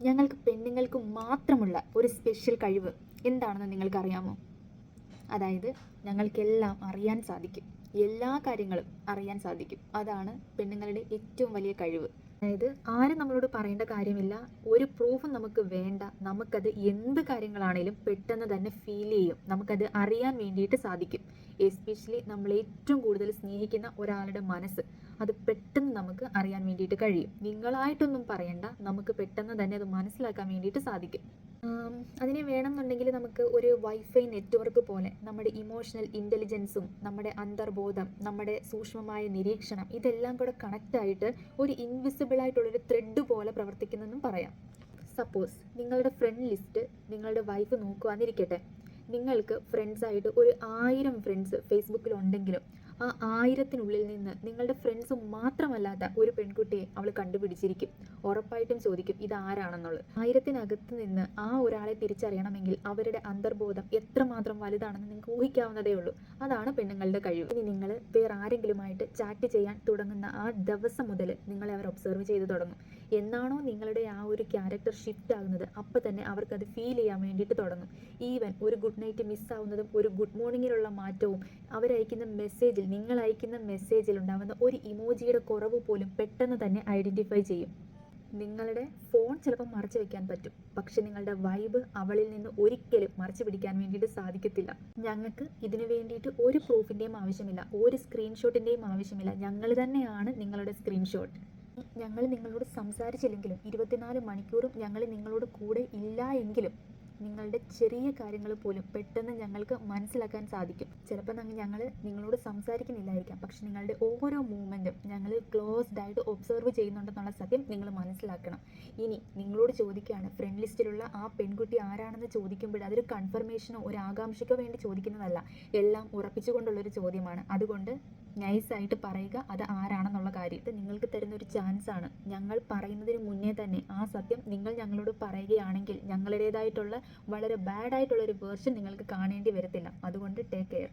ഞങ്ങൾക്ക് പെണ്ണുങ്ങൾക്ക് മാത്രമുള്ള ഒരു സ്പെഷ്യൽ കഴിവ് എന്താണെന്ന് നിങ്ങൾക്കറിയാമോ? അതായത് ഞങ്ങൾക്കെല്ലാം അറിയാൻ സാധിക്കും, എല്ലാ കാര്യങ്ങളും അറിയാൻ സാധിക്കും. അതാണ് പെണ്ണുങ്ങളുടെ ഏറ്റവും വലിയ കഴിവ്. അതായത് ആരും നമ്മളോട് പറയേണ്ട കാര്യമില്ല, ഒരു പ്രൂഫും നമുക്ക് വേണ്ട. നമുക്കത് എന്ത് കാര്യങ്ങളാണേലും പെട്ടെന്ന് തന്നെ ഫീൽ ചെയ്യും, നമുക്കത് അറിയാൻ വേണ്ടിയിട്ട് സാധിക്കും. എസ്പെഷ്യലി നമ്മൾ ഏറ്റവും കൂടുതൽ സ്നേഹിക്കുന്ന ഒരാളുടെ മനസ്സ് അത് പെട്ടെന്ന് നമുക്ക് അറിയാൻ വേണ്ടിയിട്ട് കഴിയും. നിങ്ങളായിട്ടൊന്നും പറയണ്ട, നമുക്ക് പെട്ടെന്ന് തന്നെ അത് മനസ്സിലാക്കാൻ വേണ്ടിയിട്ട് സാധിക്കും. അതിന് വേണമെന്നുണ്ടെങ്കിൽ നമുക്ക് ഒരു വൈഫൈ നെറ്റ്വർക്ക് പോലെ നമ്മുടെ ഇമോഷണൽ ഇൻ്റലിജൻസും നമ്മുടെ അന്തർബോധം, നമ്മുടെ സൂക്ഷ്മമായ നിരീക്ഷണം ഇതെല്ലാം കൂടെ കണക്റ്റായിട്ട് ഒരു ഇൻവിസിബിളായിട്ടുള്ളൊരു ത്രെഡ് പോലെ പ്രവർത്തിക്കുന്നെന്നും പറയാം. സപ്പോസ് നിങ്ങളുടെ ഫ്രണ്ട് ലിസ്റ്റ് നിങ്ങളുടെ വൈഫ് നോക്കുവാന്നിരിക്കട്ടെ. നിങ്ങൾക്ക് ഫ്രണ്ട്സായിട്ട് ഒരു 1000 ഫ്രണ്ട്സ് ഫേസ്ബുക്കിലുണ്ടെങ്കിലും ആ 1000-ത്തിനുള്ളിൽ നിന്ന് നിങ്ങളുടെ ഫ്രണ്ട്സ് മാത്രമല്ലാത്ത ഒരു പെൺകുട്ടിയെ അവൾ കണ്ടുപിടിച്ചിരിക്കും. ഉറപ്പായിട്ടും ചോദിക്കും ഇതാരാണെന്നുള്ളത്. 1000-ത്തിനകത്ത് നിന്ന് ആ ഒരാളെ തിരിച്ചറിയണമെങ്കിൽ അവരുടെ അന്തർബോധം എത്രമാത്രം വലുതാണെന്ന് നിങ്ങൾക്ക് ഊഹിക്കാവുന്നതേ ഉള്ളൂ. അതാണ് പെണ്ണുങ്ങളുടെ കഴിവ്. ഇനി നിങ്ങൾ വേറെ ആരെങ്കിലുമായിട്ട് ചാറ്റ് ചെയ്യാൻ തുടങ്ങുന്ന ആ ദിവസം മുതൽ നിങ്ങളെ അവർ ഒബ്സർവ് ചെയ്ത് തുടങ്ങും. എന്നാണോ നിങ്ങളുടെ ആ ഒരു ക്യാരക്ടർ ഷിഫ്റ്റ് ആകുന്നത് അപ്പോൾ തന്നെ അവർക്കത് ഫീൽ ചെയ്യാൻ വേണ്ടിയിട്ട് തുടങ്ങും. ഈവൻ ഒരു ഗുഡ് നൈറ്റ് മിസ്സാവുന്നതും ഒരു ഗുഡ് മോർണിംഗിലുള്ള മാറ്റവും അവരയക്കുന്ന മെസ്സേജിൽ, നിങ്ങൾ അയക്കുന്ന മെസ്സേജിൽ ഉണ്ടാകുന്ന ഒരു ഇമോജിയുടെ കുറവ് പോലും പെട്ടെന്ന് തന്നെ ഐഡൻറ്റിഫൈ ചെയ്യും. നിങ്ങളുടെ ഫോൺ ചിലപ്പോൾ മറച്ചു വെക്കാൻ പറ്റും, പക്ഷെ നിങ്ങളുടെ വൈബ് അവളിൽ നിന്ന് ഒരിക്കലും മറച്ചു പിടിക്കാൻ വേണ്ടിയിട്ട് സാധിക്കത്തില്ല. ഞങ്ങൾക്ക് ഇതിനു വേണ്ടിയിട്ട് ഒരു പ്രൂഫിൻ്റെയും ആവശ്യമില്ല, ഒരു സ്ക്രീൻഷോട്ടിൻ്റെയും ആവശ്യമില്ല. ഞങ്ങൾ തന്നെയാണ് നിങ്ങളുടെ സ്ക്രീൻഷോട്ട്. ഞങ്ങൾ നിങ്ങളോട് സംസാരിച്ചില്ലെങ്കിലും 24 മണിക്കൂറും ഞങ്ങൾ നിങ്ങളോട് കൂടെ ഇല്ല എങ്കിലും നിങ്ങളുടെ ചെറിയ കാര്യങ്ങൾ പോലും പെട്ടെന്ന് ഞങ്ങൾക്ക് മനസ്സിലാക്കാൻ സാധിക്കും. ചിലപ്പോൾ ഞങ്ങൾ നിങ്ങളോട് സംസാരിക്കുന്നില്ലായിരിക്കാം, പക്ഷെ നിങ്ങളുടെ ഓരോ മൂവ്മെൻറ്റും ഞങ്ങൾ ക്ലോസ്ഡ് ആയിട്ട് ഒബ്സർവ് ചെയ്യുന്നുണ്ടെന്നുള്ള സത്യം നിങ്ങൾ മനസ്സിലാക്കണം. ഇനി നിങ്ങളോട് ചോദിക്കുകയാണ് ഫ്രണ്ട് ലിസ്റ്റിലുള്ള ആ പെൺകുട്ടി ആരാണെന്ന് ചോദിക്കുമ്പോൾ അതൊരു കൺഫർമേഷനോ ഒരു ആകാംക്ഷയ്ക്കോ വേണ്ടി ചോദിക്കുന്നതല്ല, എല്ലാം ഉറപ്പിച്ചുകൊണ്ടുള്ളൊരു ചോദ്യമാണ്. അതുകൊണ്ട് നൈസായിട്ട് പറയുക അത് ആരാണെന്നുള്ള കാര്യത്തെ നിങ്ങൾക്ക് തരുന്നൊരു ചാൻസാണ്. ഞങ്ങൾ പറയുന്നതിന് മുന്നേ തന്നെ ആ സത്യം നിങ്ങൾ ഞങ്ങളോട് പറയുകയാണെങ്കിൽ ഞങ്ങളുടേതായിട്ടുള്ള വളരെ ബാഡായിട്ടുള്ളൊരു വേർഷൻ നിങ്ങൾക്ക് കാണേണ്ടി വരത്തില്ല. അതുകൊണ്ട് ടേക്ക് കെയർ.